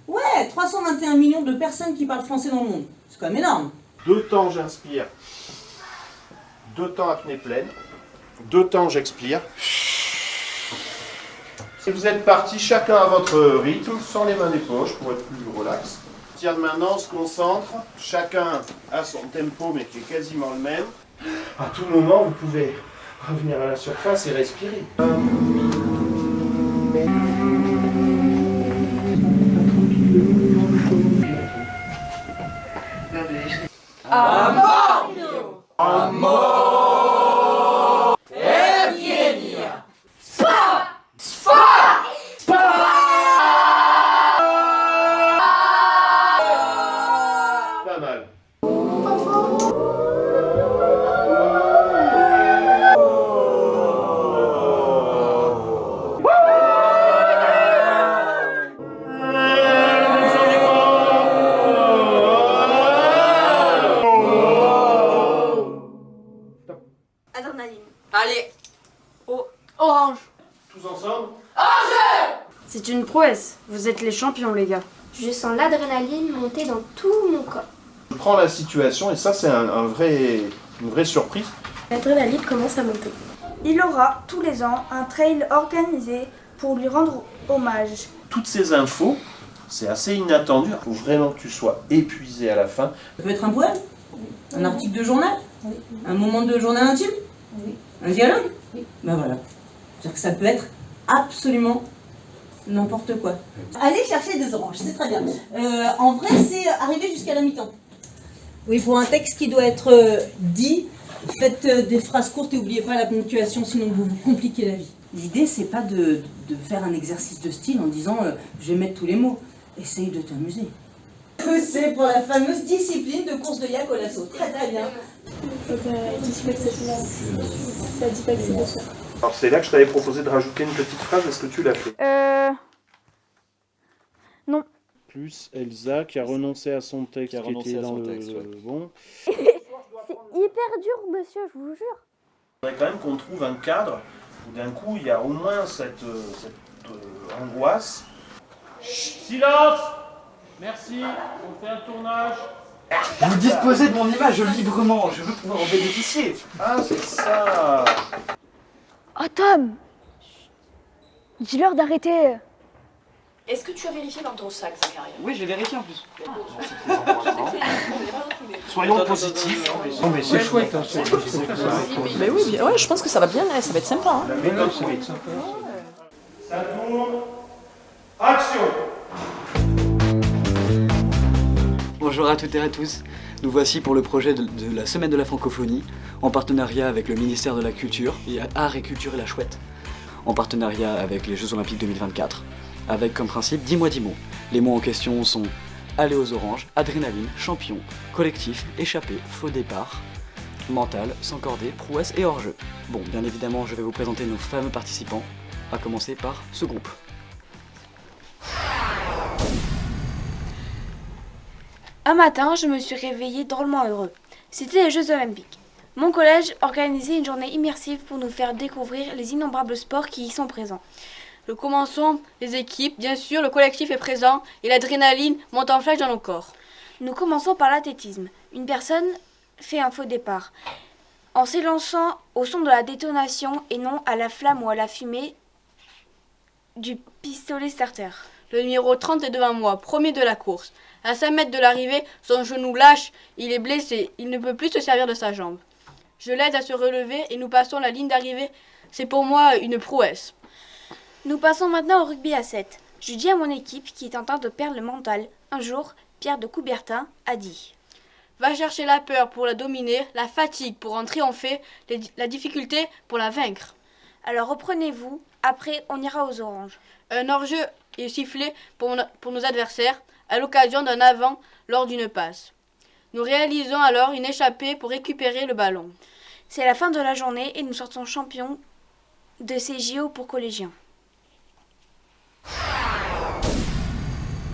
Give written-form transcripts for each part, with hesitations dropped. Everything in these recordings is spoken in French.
Ouais, 321 millions de personnes qui parlent français dans le monde. C'est quand même énorme. 2 temps j'inspire, 2 temps apnée pleine, 2 temps j'expire. Si vous êtes partis chacun à votre rythme, sans les mains des poches pour être plus relax. À partir de maintenant, on se concentre, chacun a son tempo mais qui est quasiment le même. À tout moment, vous pouvez revenir à la surface et respirer. Amor! Amor! Evgenia! Spa! Spa! Spa! Pas mal. Adrénaline. Allez! Orange! Tous ensemble? C'est une prouesse. Vous êtes les champions, les gars. Je sens l'adrénaline monter dans tout mon corps. Je prends la situation et ça c'est une vraie surprise. L'adrénaline commence à monter. Il aura tous les ans un trail organisé pour lui rendre hommage. Toutes ces infos, c'est assez inattendu. Il faut vraiment que tu sois épuisé à la fin. Ça peut être un poème, un article de journal, un moment de journal intime, un dialogue. Ben voilà. C'est-à-dire que ça peut être absolument n'importe quoi. Allez chercher des oranges, c'est très bien. En vrai, c'est arriver jusqu'à la mi-temps. Oui, pour un texte qui doit être dit, faites des phrases courtes et n'oubliez pas la ponctuation, sinon vous vous compliquez la vie. L'idée, c'est pas de faire un exercice de style en disant je vais mettre tous les mots. Essaye de t'amuser. C'est pour la fameuse discipline de course de yak au lasso. Très très bien. Ça dit pas que c'est de ça. Alors c'est là que je t'avais proposé de rajouter une petite phrase, est-ce que tu l'as fait? Non. Plus Elsa qui a renoncé à son texte, qui était dans le bon. C'est hyper dur, monsieur, je vous jure. Il faudrait quand même qu'on trouve un cadre où d'un coup il y a au moins cette angoisse. Chut, silence! Merci, on fait un tournage. Vous disposez de mon image librement, je veux pouvoir en bénéficier. Ah, c'est ça! Oh Tom! Dis-leur d'arrêter. Est-ce que tu as vérifié dans ton sac, Zakaria? Oui, je l'ai vérifié en plus. Soyons positifs. Non mais c'est chouette. Mais oui, bien, ouais, je pense que ça va bien, ça va être sympa. Hein. La méthode, ça va être sympa. Ça tourne. Action! Bonjour à toutes et à tous. Nous voici pour le projet de la Semaine de la Francophonie, en partenariat avec le ministère de la Culture et Arts et Culture et la Chouette, en partenariat avec les Jeux Olympiques 2024, avec comme principe 10 mois 10 mots. Les mots en question sont aller aux oranges, adrénaline, champion, collectif, échappé, faux départ, mental, sans cordée, prouesse et hors-jeu. Bon, bien évidemment, je vais vous présenter nos fameux participants, à commencer par ce groupe. Un matin, je me suis réveillée drôlement heureux. C'était les Jeux Olympiques. Mon collège organisait une journée immersive pour nous faire découvrir les innombrables sports qui y sont présents. Nous commençons les équipes, bien sûr, le collectif est présent et l'adrénaline monte en flèche dans nos corps. Nous commençons par l'athlétisme. Une personne fait un faux départ en s'élançant au son de la détonation et non à la flamme ou à la fumée du pistolet starter. Le numéro 30 est devant moi, premier de la course. À 5 mètres de l'arrivée, son genou lâche, il est blessé, il ne peut plus se servir de sa jambe. Je l'aide à se relever et nous passons la ligne d'arrivée. C'est pour moi une prouesse. Nous passons maintenant au rugby à 7. Je dis à mon équipe qui est en train de perdre le mental. Un jour, Pierre de Coubertin a dit: Va chercher la peur pour la dominer, la fatigue pour en triompher, la difficulté pour la vaincre. Alors reprenez-vous, après on ira aux oranges. Un hors-jeu est sifflé pour nos adversaires à l'occasion d'un avant lors d'une passe. Nous réalisons alors une échappée pour récupérer le ballon. C'est la fin de la journée et nous sortons champions de ces JO pour collégiens.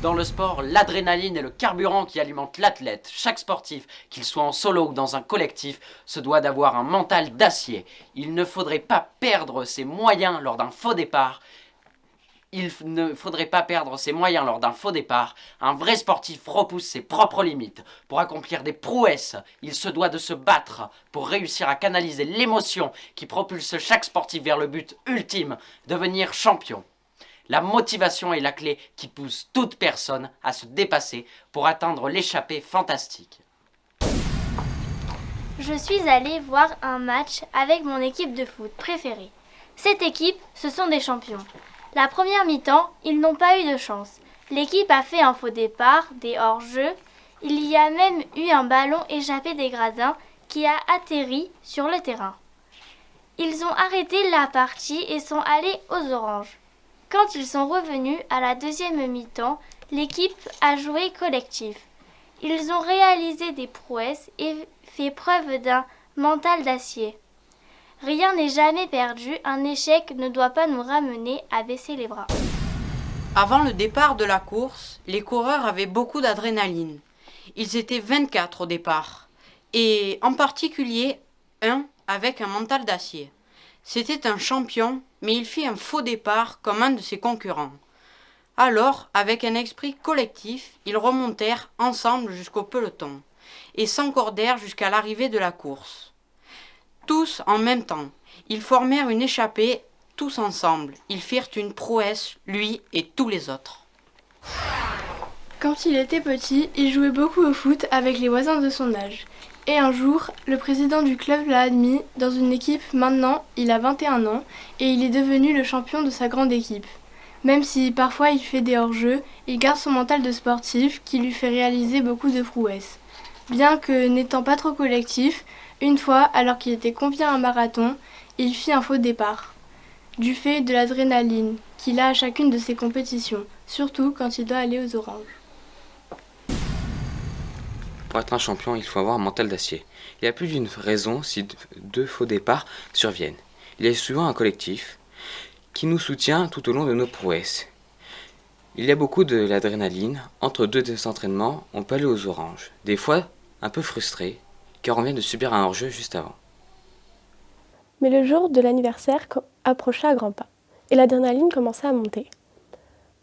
Dans le sport, l'adrénaline est le carburant qui alimente l'athlète. Chaque sportif, qu'il soit en solo ou dans un collectif, se doit d'avoir un mental d'acier. Il ne faudrait pas perdre ses moyens lors d'un faux départ. Il ne faudrait pas perdre ses moyens lors d'un faux départ. Un vrai sportif repousse ses propres limites. Pour accomplir des prouesses, il se doit de se battre pour réussir à canaliser l'émotion qui propulse chaque sportif vers le but ultime, devenir champion. La motivation est la clé qui pousse toute personne à se dépasser pour atteindre l'échappée fantastique. Je suis allée voir un match avec mon équipe de foot préférée. Cette équipe, ce sont des champions. La première mi-temps, ils n'ont pas eu de chance. L'équipe a fait un faux départ, des hors-jeux. Il y a même eu un ballon échappé des gradins qui a atterri sur le terrain. Ils ont arrêté la partie et sont allés aux oranges. Quand ils sont revenus à la deuxième mi-temps, l'équipe a joué collectif. Ils ont réalisé des prouesses et fait preuve d'un mental d'acier. Rien n'est jamais perdu, un échec ne doit pas nous ramener à baisser les bras. Avant le départ de la course, les coureurs avaient beaucoup d'adrénaline. Ils étaient 24 au départ, et en particulier un avec un mental d'acier. C'était un champion, mais il fit un faux départ comme un de ses concurrents. Alors, avec un esprit collectif, ils remontèrent ensemble jusqu'au peloton, et s'encordèrent jusqu'à l'arrivée de la course. Tous en même temps, ils formèrent une échappée, tous ensemble. Ils firent une prouesse, lui et tous les autres. Quand il était petit, il jouait beaucoup au foot avec les voisins de son âge. Et un jour, le président du club l'a admis dans une équipe. Maintenant, il a 21 ans et il est devenu le champion de sa grande équipe. Même si parfois il fait des hors-jeux, il garde son mental de sportif qui lui fait réaliser beaucoup de prouesses. Bien que n'étant pas trop collectif, une fois, alors qu'il était convié à un marathon, il fit un faux départ. Du fait de l'adrénaline qu'il a à chacune de ses compétitions, surtout quand il doit aller aux oranges. Pour être un champion, il faut avoir un mental d'acier. Il y a plus d'une raison si deux faux départs surviennent. Il y a souvent un collectif qui nous soutient tout au long de nos prouesses. Il y a beaucoup de l'adrénaline. Entre deux entraînements, on peut aller aux oranges. Des fois, un peu frustré, car on vient de subir un hors-jeu juste avant. Mais le jour de l'anniversaire approcha à grands pas, et l'adrénaline commença à monter.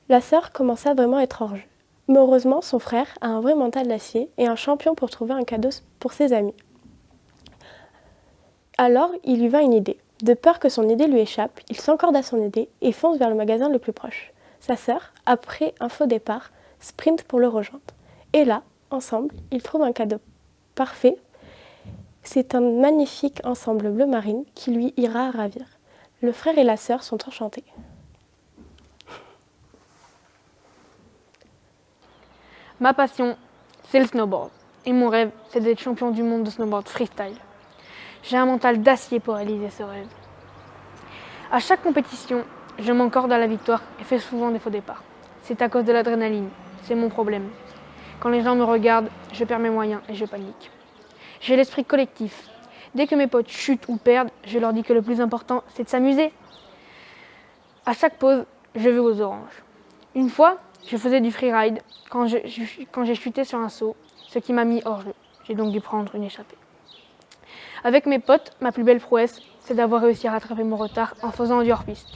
La sœur commença vraiment à être hors jeu. Mais heureusement, son frère a un vrai mental d'acier et un champion pour trouver un cadeau pour ses amis. Alors, il lui vint une idée. De peur que son idée lui échappe, il s'encorde à son idée et fonce vers le magasin le plus proche. Sa sœur, après un faux départ, sprint pour le rejoindre. Et là, ensemble, ils trouvent un cadeau parfait. C'est un magnifique ensemble bleu marine qui lui ira à ravir. Le frère et la sœur sont enchantés. Ma passion, c'est le snowboard. Et mon rêve, c'est d'être champion du monde de snowboard freestyle. J'ai un mental d'acier pour réaliser ce rêve. À chaque compétition, je m'encorde à la victoire et fais souvent des faux départs. C'est à cause de l'adrénaline, c'est mon problème. Quand les gens me regardent, je perds mes moyens et je panique. J'ai l'esprit collectif. Dès que mes potes chutent ou perdent, je leur dis que le plus important, c'est de s'amuser. À chaque pause, je vais aux oranges. Une fois, je faisais du freeride quand j'ai chuté sur un saut, ce qui m'a mis hors jeu. J'ai donc dû prendre une échappée. Avec mes potes, ma plus belle prouesse, c'est d'avoir réussi à rattraper mon retard en faisant du hors-piste.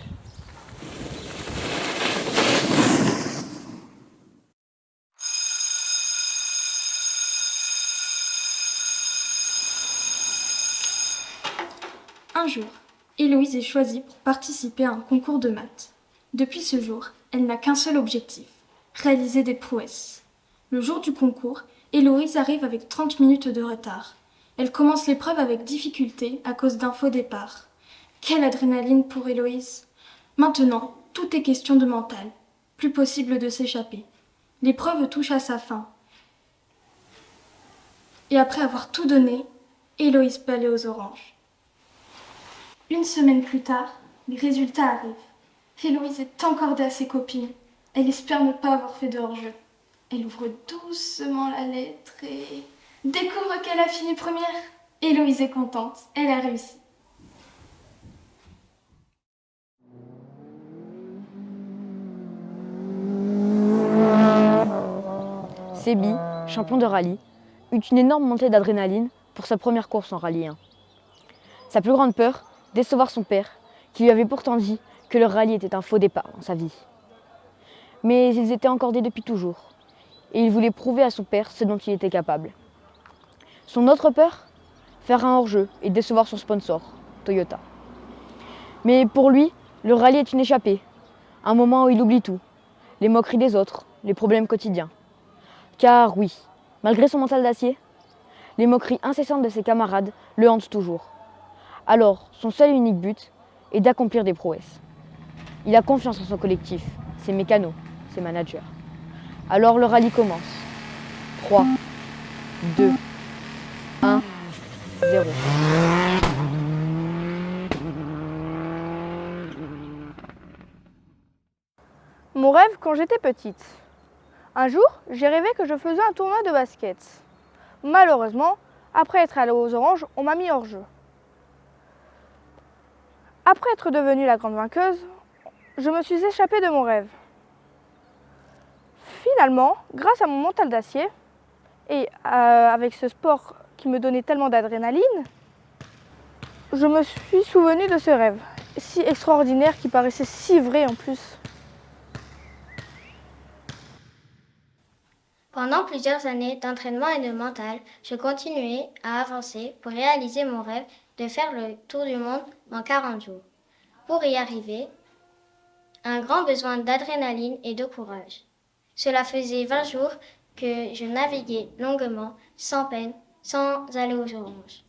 Un jour, Héloïse est choisie pour participer à un concours de maths. Depuis ce jour, elle n'a qu'un seul objectif, réaliser des prouesses. Le jour du concours, Héloïse arrive avec 30 minutes de retard. Elle commence l'épreuve avec difficulté à cause d'un faux départ. Quelle adrénaline pour Héloïse! Maintenant, tout est question de mental. Plus possible de s'échapper. L'épreuve touche à sa fin. Et après avoir tout donné, Héloïse peut aller aux oranges. Une semaine plus tard, les résultats arrivent. Héloïse est encordée à ses copines. Elle espère ne pas avoir fait de hors-jeu. Elle ouvre doucement la lettre et découvre qu'elle a fini première. Héloïse est contente, elle a réussi. Sébi, champion de rallye, eut une énorme montée d'adrénaline pour sa première course en rallye 1. Sa plus grande peur, décevoir son père, qui lui avait pourtant dit que le rallye était un faux départ dans sa vie. Mais ils étaient encordés depuis toujours. Et il voulait prouver à son père ce dont il était capable. Son autre peur? Faire un hors-jeu et décevoir son sponsor, Toyota. Mais pour lui, le rallye est une échappée. Un moment où il oublie tout. Les moqueries des autres, les problèmes quotidiens. Car oui, malgré son mental d'acier, les moqueries incessantes de ses camarades le hantent toujours. Alors, son seul et unique but est d'accomplir des prouesses. Il a confiance en son collectif, ses mécanos, ses managers. Alors le rallye commence. 3, 2, 1, 0. Mon rêve quand j'étais petite. Un jour, j'ai rêvé que je faisais un tournoi de basket. Malheureusement, après être allée aux Oranges, on m'a mis hors jeu. Après être devenue la grande vainqueuse, je me suis échappée de mon rêve. Finalement, grâce à mon mental d'acier et avec ce sport qui me donnait tellement d'adrénaline, je me suis souvenue de ce rêve, si extraordinaire qui paraissait si vrai en plus. Pendant plusieurs années d'entraînement et de mental, je continuais à avancer pour réaliser mon rêve de faire le tour du monde en 40 jours. Pour y arriver, un grand besoin d'adrénaline et de courage. Cela faisait 20 jours que je naviguais longuement, sans peine, sans aller aux oranges.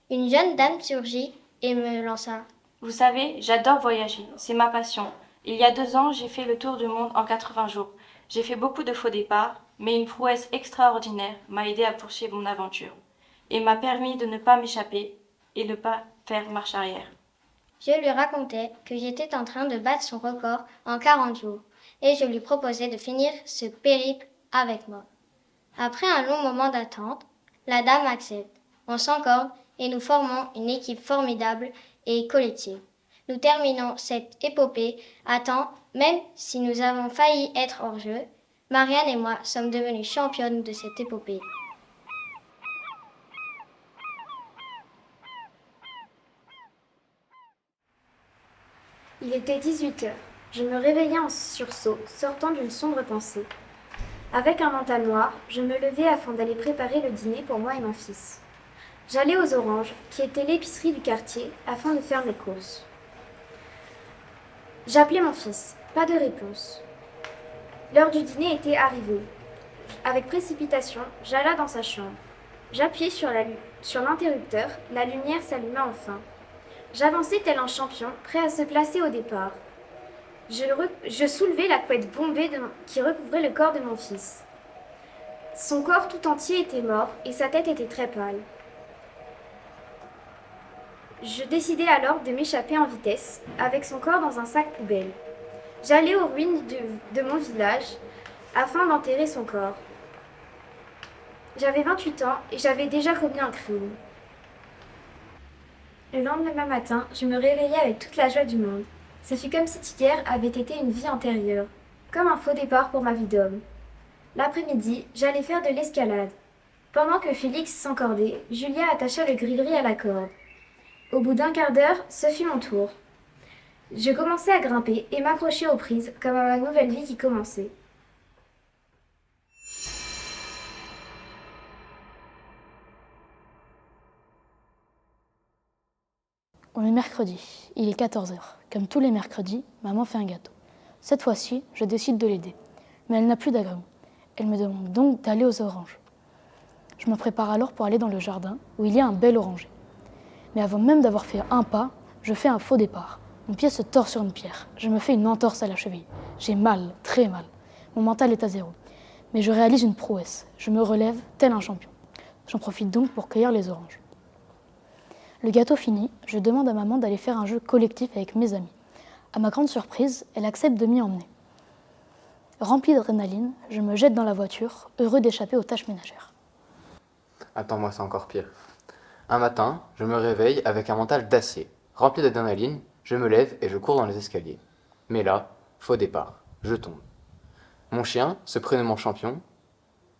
Une jeune dame surgit et me lança. Vous savez, j'adore voyager, c'est ma passion. Il y a 2 ans, j'ai fait le tour du monde en 80 jours. J'ai fait beaucoup de faux départs, mais une prouesse extraordinaire m'a aidé à poursuivre mon aventure et m'a permis de ne pas m'échapper et ne pas faire marche arrière. Je lui racontais que j'étais en train de battre son record en 40 jours et je lui proposais de finir ce périple avec moi. Après un long moment d'attente, la dame accepte. On s'encorde et nous formons une équipe formidable et collective. Nous terminons cette épopée à temps, même si nous avons failli être hors jeu. Marianne et moi sommes devenues championnes de cette épopée. Il était 18h. Je me réveillais en sursaut, sortant d'une sombre pensée. Avec un mental noir, je me levai afin d'aller préparer le dîner pour moi et mon fils. J'allais aux Oranges, qui était l'épicerie du quartier, afin de faire mes courses. J'appelai mon fils. Pas de réponse. L'heure du dîner était arrivée. Avec précipitation, j'alla dans sa chambre. J'appuyai sur l'interrupteur, la lumière s'alluma enfin. J'avançai tel un champion, prêt à se placer au départ. Je soulevai la couette bombée qui recouvrait le corps de mon fils. Son corps tout entier était mort et sa tête était très pâle. Je décidai alors de m'échapper en vitesse, avec son corps dans un sac poubelle. J'allai aux ruines de mon village afin d'enterrer son corps. J'avais 28 ans et j'avais déjà commis un crime. Le lendemain matin, je me réveillai avec toute la joie du monde. Ce fut comme si hier avait été une vie antérieure, comme un faux départ pour ma vie d'homme. L'après-midi, j'allais faire de l'escalade. Pendant que Félix s'encordait, Julia attacha le gris-gris à la corde. Au bout d'un quart d'heure, ce fut mon tour. Je commençais à grimper et m'accrocher aux prises, comme à ma nouvelle vie qui commençait. On est mercredi, il est 14h. Comme tous les mercredis, maman fait un gâteau. Cette fois-ci, je décide de l'aider. Mais elle n'a plus d'agrumes. Elle me demande donc d'aller aux oranges. Je me prépare alors pour aller dans le jardin où il y a un bel oranger. Mais avant même d'avoir fait un pas, je fais un faux départ. Mon pied se tord sur une pierre. Je me fais une entorse à la cheville. J'ai mal, très mal. Mon mental est à zéro. Mais je réalise une prouesse. Je me relève tel un champion. J'en profite donc pour cueillir les oranges. Le gâteau fini, je demande à maman d'aller faire un jeu collectif avec mes amis. À ma grande surprise, elle accepte de m'y emmener. Rempli d'adrénaline, je me jette dans la voiture, heureux d'échapper aux tâches ménagères. Attends, moi c'est encore pire. Un matin, je me réveille avec un mental d'acier. Rempli d'adrénaline, je me lève et je cours dans les escaliers. Mais là, faux départ, je tombe. Mon chien, se prénommant Champion,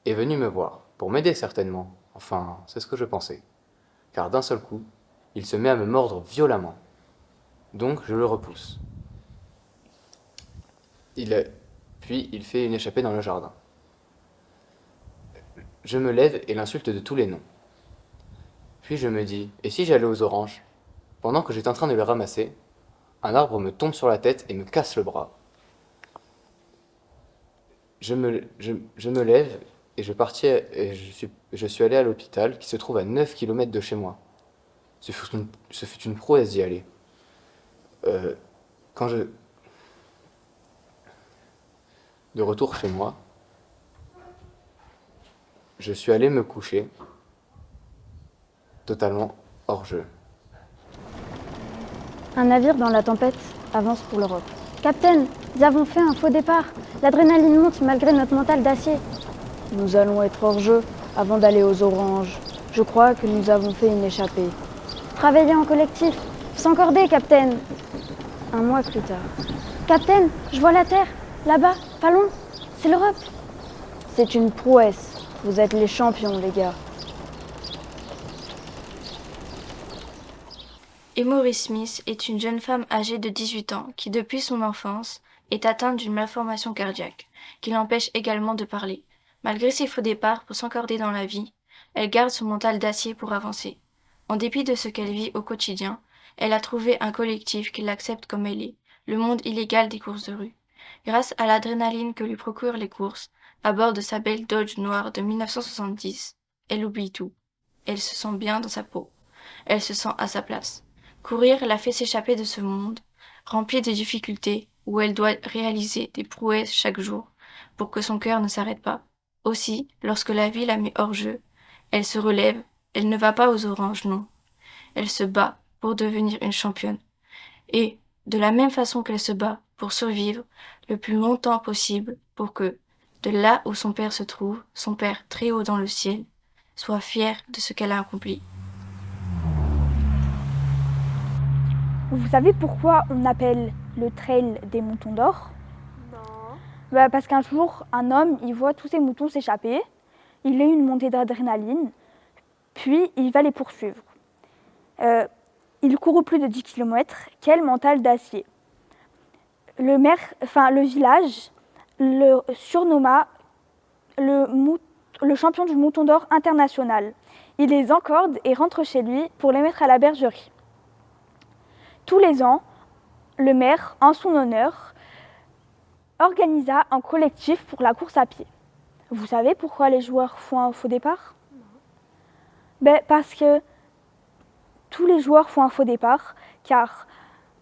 est venu me voir, pour m'aider certainement. Enfin, c'est ce que je pensais. Car d'un seul coup, il se met à me mordre violemment. Donc je le repousse. Il Puis il fait une échappée dans le jardin. Je me lève et l'insulte de tous les noms. Puis je me dis, et si j'allais aux oranges? Pendant que j'étais en train de les ramasser, un arbre me tombe sur la tête et me casse le bras. Je me lève et je suis allé à l'hôpital qui se trouve à 9 km de chez moi. Ce fut une prouesse d'y aller. De retour chez moi, je suis allé me coucher, totalement hors jeu. Un navire dans la tempête avance pour l'Europe. Capitaine, nous avons fait un faux départ. L'adrénaline monte malgré notre mental d'acier. Nous allons être hors jeu avant d'aller aux oranges. Je crois que nous avons fait une échappée. Travailler en collectif. S'encorder, capitaine. Un mois plus tard. Capitaine, je vois la Terre. Là-bas, pas loin. C'est l'Europe. C'est une prouesse. Vous êtes les champions, les gars. Emory Smith est une jeune femme âgée de 18 ans qui, depuis son enfance, est atteinte d'une malformation cardiaque, qui l'empêche également de parler. Malgré ses faux départs pour s'encorder dans la vie, elle garde son mental d'acier pour avancer. En dépit de ce qu'elle vit au quotidien, elle a trouvé un collectif qui l'accepte comme elle est, le monde illégal des courses de rue. Grâce à l'adrénaline que lui procurent les courses, à bord de sa belle Dodge noire de 1970, elle oublie tout. Elle se sent bien dans sa peau. Elle se sent à sa place. Courir l'a fait s'échapper de ce monde, rempli de difficultés, où elle doit réaliser des prouesses chaque jour, pour que son cœur ne s'arrête pas. Aussi, lorsque la vie la met hors jeu, elle se relève, elle ne va pas aux oranges, non. Elle se bat pour devenir une championne. Et, de la même façon qu'elle se bat pour survivre le plus longtemps possible, pour que, de là où son père se trouve, son père très haut dans le ciel, soit fier de ce qu'elle a accompli. Vous savez pourquoi on appelle le trail des moutons d'or? Non. Parce qu'un jour, un homme, il voit tous ses moutons s'échapper, il a une montée d'adrénaline, puis il va les poursuivre. Il court plus de 10 km, quel mental d'acier. Le village le surnomma le champion du mouton d'or international. Il les encorde et rentre chez lui pour les mettre à la bergerie. Tous les ans, le maire, en son honneur, organisa un collectif pour la course à pied. Vous savez pourquoi les joueurs font un faux départ? Parce que tous les joueurs font un faux départ, car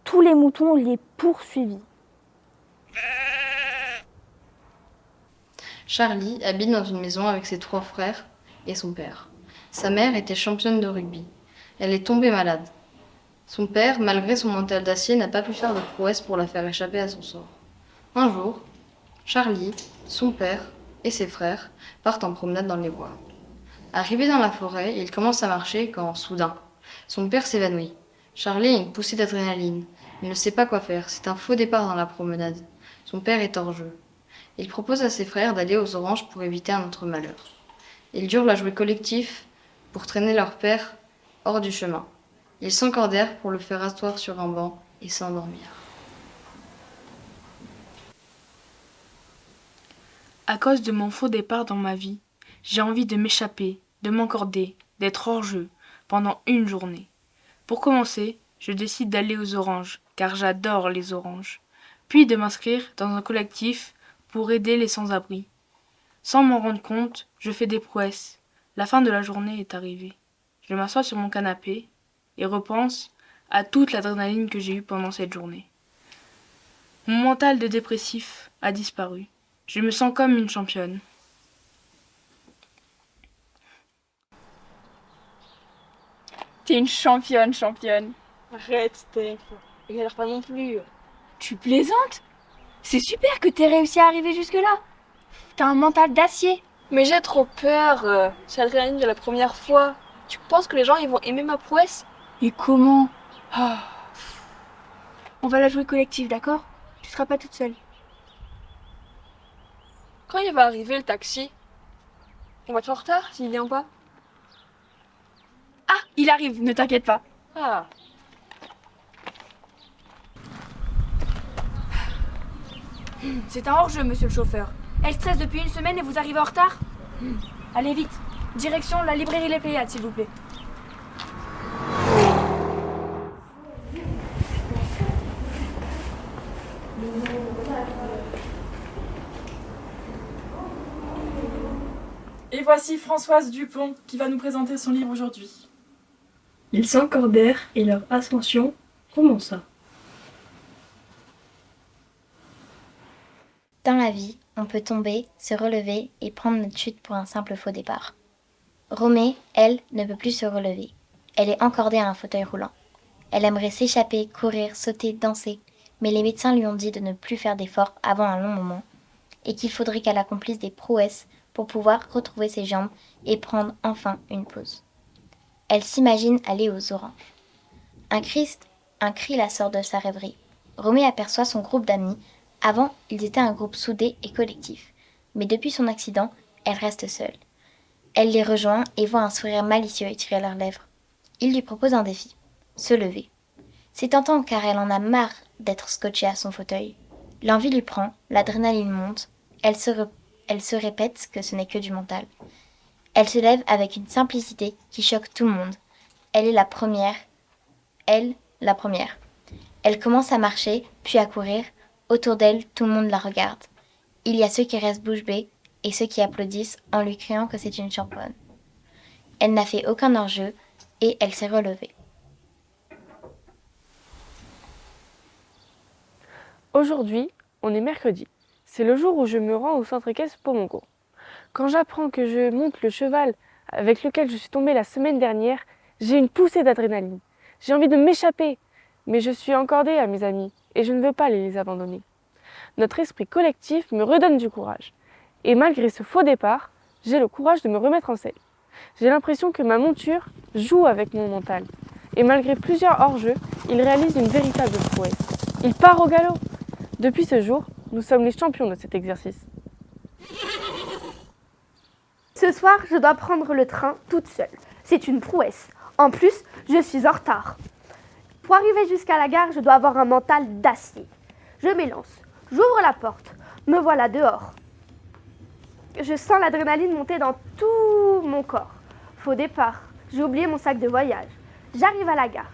tous les moutons les poursuivis. Charlie habite dans une maison avec ses 3 frères et son père. Sa mère était championne de rugby. Elle est tombée malade. Son père, malgré son mental d'acier, n'a pas pu faire de prouesse pour la faire échapper à son sort. Un jour, Charlie, son père et ses frères partent en promenade dans les bois. Arrivé dans la forêt, ils commencent à marcher quand, soudain, son père s'évanouit. Charlie a une poussée d'adrénaline. Il ne sait pas quoi faire. C'est un faux départ dans la promenade. Son père est hors jeu. Il propose à ses frères d'aller aux oranges pour éviter un autre malheur. Ils durent la jouer collectif pour traîner leur père hors du chemin. Ils s'encordèrent pour le faire asseoir sur un banc et s'endormir. À cause de mon faux départ dans ma vie, j'ai envie de m'échapper, de m'encorder, d'être hors jeu pendant une journée. Pour commencer, je décide d'aller aux oranges, car j'adore les oranges, puis de m'inscrire dans un collectif pour aider les sans-abri. Sans m'en rendre compte, je fais des prouesses. La fin de la journée est arrivée. Je m'assois sur mon canapé et repense à toute l'adrénaline que j'ai eue pendant cette journée. Mon mental de dépressif a disparu. Je me sens comme une championne. T'es une championne. Arrête, Steph. Regarde pas non plus. Tu plaisantes? C'est super que t'aies réussi à arriver jusque-là. T'as un mental d'acier. Mais j'ai trop peur. C'est l'adrénaline de la première fois. Tu penses que les gens ils vont aimer ma prouesse? Et comment? On va la jouer collective, d'accord? Tu seras pas toute seule. Quand il va arriver le taxi? On va être en retard s'il vient pas? Ah, il arrive, ne t'inquiète pas. Ah. C'est un hors-jeu, monsieur le chauffeur. Elle stresse depuis une semaine et vous arrivez en retard? Allez vite. Direction la librairie Les Pléiades, s'il vous plaît. Et voici Françoise Dupont qui va nous présenter son livre aujourd'hui. Ils s'encordèrent et leur ascension commença. Dans la vie, on peut tomber, se relever et prendre notre chute pour un simple faux départ. Romée, elle, ne peut plus se relever. Elle est encordée à un fauteuil roulant. Elle aimerait s'échapper, courir, sauter, danser, mais les médecins lui ont dit de ne plus faire d'efforts avant un long moment et qu'il faudrait qu'elle accomplisse des prouesses pour pouvoir retrouver ses jambes et prendre enfin une pause. Elle s'imagine aller aux oranges. Un cri la sort de sa rêverie. Romée aperçoit son groupe d'amis. Avant, ils étaient un groupe soudé et collectif. Mais depuis son accident, elle reste seule. Elle les rejoint et voit un sourire malicieux étirer leurs lèvres. Il lui propose un défi. Se lever. C'est tentant car elle en a marre d'être scotchée à son fauteuil. L'envie lui prend, l'adrénaline monte. Elle se répète que ce n'est que du mental. Elle se lève avec une simplicité qui choque tout le monde. Elle est la première. Elle, la première. Elle commence à marcher, puis à courir. Autour d'elle, tout le monde la regarde. Il y a ceux qui restent bouche bée et ceux qui applaudissent en lui criant que c'est une championne. Elle n'a fait aucun hors-jeu et elle s'est relevée. Aujourd'hui, on est mercredi. C'est le jour où je me rends au centre équestre pour mon cours. Quand j'apprends que je monte le cheval avec lequel je suis tombée la semaine dernière, j'ai une poussée d'adrénaline. J'ai envie de m'échapper, mais je suis encordée à mes amis et je ne veux pas les abandonner. Notre esprit collectif me redonne du courage. Et malgré ce faux départ, j'ai le courage de me remettre en selle. J'ai l'impression que ma monture joue avec mon mental. Et malgré plusieurs hors-jeux, il réalise une véritable prouesse. Il part au galop. Depuis ce jour, nous sommes les champions de cet exercice. Ce soir, je dois prendre le train toute seule. C'est une prouesse. En plus, je suis en retard. Pour arriver jusqu'à la gare, je dois avoir un mental d'acier. Je m'élance. J'ouvre la porte. Me voilà dehors. Je sens l'adrénaline monter dans tout mon corps. Faux départ. J'ai oublié mon sac de voyage. J'arrive à la gare.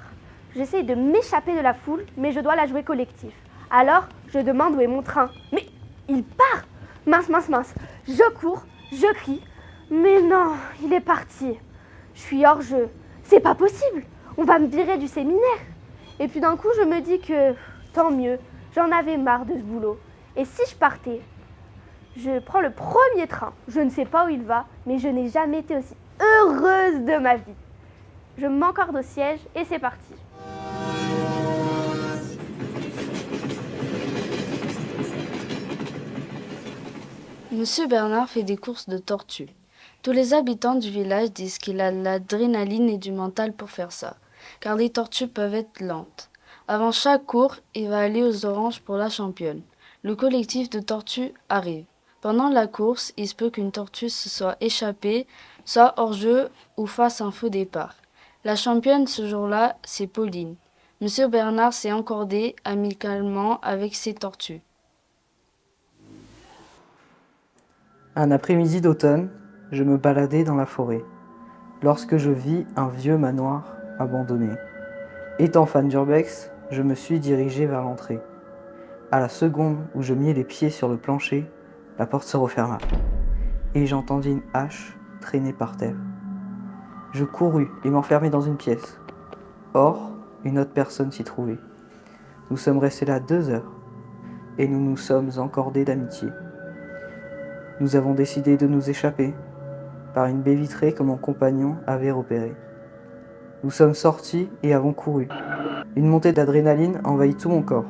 J'essaye de m'échapper de la foule, mais je dois la jouer collectif. Alors, je demande où est mon train. Mais il part! Mince, mince, mince. Je cours, je crie. Mais non, il est parti. Je suis hors jeu. C'est pas possible. On va me virer du séminaire. Et puis d'un coup, je me dis que tant mieux. J'en avais marre de ce boulot. Et si je partais? Je prends le premier train. Je ne sais pas où il va, mais je n'ai jamais été aussi heureuse de ma vie. Je m'encorde au siège et c'est parti. Monsieur Bernard fait des courses de tortues. Tous les habitants du village disent qu'il a de l'adrénaline et du mental pour faire ça, car les tortues peuvent être lentes. Avant chaque cours, il va aller aux oranges pour la championne. Le collectif de tortues arrive. Pendant la course, il se peut qu'une tortue se soit échappée, soit hors-jeu ou fasse un faux départ. La championne ce jour-là, c'est Pauline. Monsieur Bernard s'est encordé amicalement avec ses tortues. Un après-midi d'automne, je me baladais dans la forêt, lorsque je vis un vieux manoir abandonné. Étant fan d'urbex, je me suis dirigé vers l'entrée. À la seconde où je mis les pieds sur le plancher, la porte se referma, et j'entendis une hache traîner par terre. Je courus et m'enfermai dans une pièce. Or, une autre personne s'y trouvait. Nous sommes restés là 2 heures, et nous nous sommes encordés d'amitié. Nous avons décidé de nous échapper, par une baie vitrée que mon compagnon avait repérée. Nous sommes sortis et avons couru. Une montée d'adrénaline envahit tout mon corps.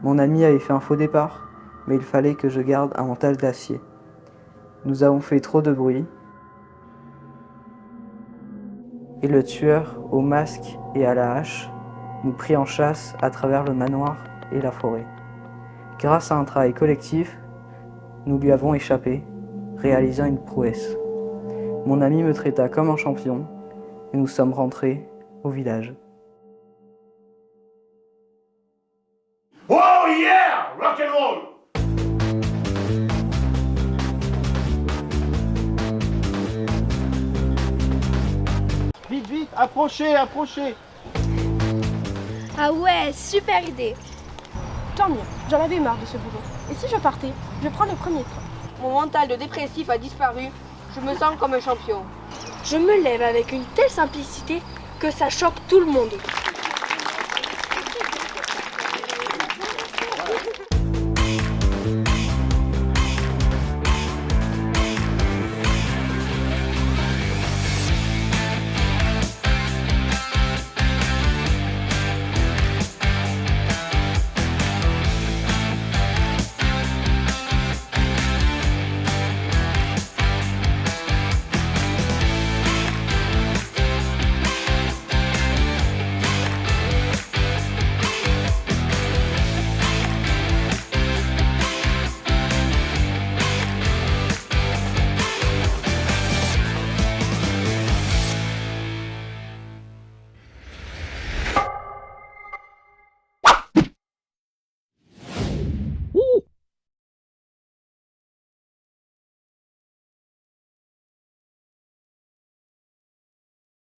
Mon ami avait fait un faux départ, mais il fallait que je garde un mental d'acier. Nous avons fait trop de bruit, et le tueur, au masque et à la hache, nous prit en chasse à travers le manoir et la forêt. Grâce à un travail collectif, nous lui avons échappé, réalisant une prouesse. Mon ami me traita comme un champion, et nous sommes rentrés au village. Oh yeah! Rock and roll! vite, approchez, approchez. Ah ouais, super idée. Tant mieux, j'en avais marre de ce boulot. Et si je partais? Je prends le premier train. Mon mental de dépressif a disparu. Je me sens comme un champion. Je me lève avec une telle simplicité que ça choque tout le monde.